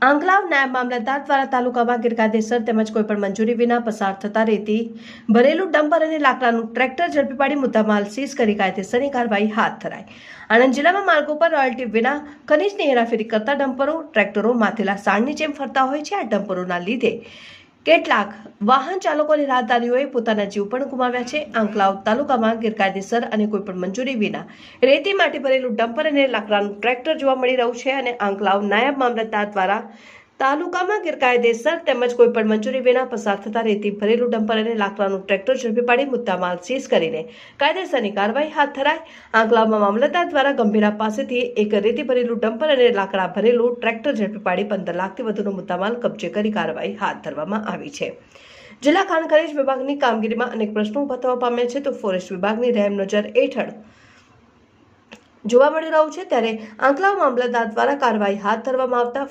આંકલાવ નાયબ મામલતદાર દ્વારા તાલુકામાં ગેરકાયદેસર તેમજ કોઈપણ મંજૂરી વિના પસાર થતા રેતી ભરેલું ડમ્પર અને લાકડાનું ટ્રેક્ટર ઝડપી પાડી મુદ્દામાલ સીઝ કરી કાયદેસરની કાર્યવાહી હાથ ધરાઈ। આણંદ જિલ્લામાં માર્ગો પર રોયલ્ટી વિના ખનીજની હેરાફેરી કરતા ડમ્પરો ટ્રેક્ટરો માથેલા સાણની જેમ ફરતા હોય છે। આ ડમ્પરોના લીધે કેટલાક વાહન ચાલકો અને રાહદારીઓએ પોતાના જીવ પણ ગુમાવ્યા છે। આંકલાવ તાલુકામાં ગેરકાયદેસર અને કોઈપણ મંજૂરી વિના રેતી માટી ભરેલું ડમ્પર અને લાકડાનું ટ્રેક્ટર જોવા મળી રહ્યું છે અને આંકલાવ નાયબ મામલતદાર દ્વારા તાલુકામાં ગેરકાયદેસર તેમજ કોઈપણ મંજૂરી વિના પસાર થતા રેતી ભરેલું ડમ્પર અને લાકડાનું ટ્રેક્ટર ઝડપી પાડી મુદ્દામાલ સીઝ કરીને કાયદેસરની કાર્યવાહી હાથ ધરાઈ। આંકલાવમાં મામલતદાર દ્વારા ગંભીરા પાસેથી એક રેતી ભરેલું ડમ્પર અને લાકડા ભરેલું ટ્રેક્ટર ઝડપી પાડી 15 લાખથી વધુનો મુદ્દામાલ કબજે કરી કાર્યવાહી હાથ ધરવામાં આવી છે। જિલ્લા ખાણ ખનીજ વિભાગની કામગીરીમાં અનેક પ્રશ્નો ઉભા થવા પામ્યા છે તો ફોરેસ્ટ વિભાગની રહેમ નજર હેઠળ જોવા મળી રહ્યું છે, ત્યારે આંકલાવ મામલતદાર દ્વારા કાર્યવાહી હાથ ધરવામાં આવતા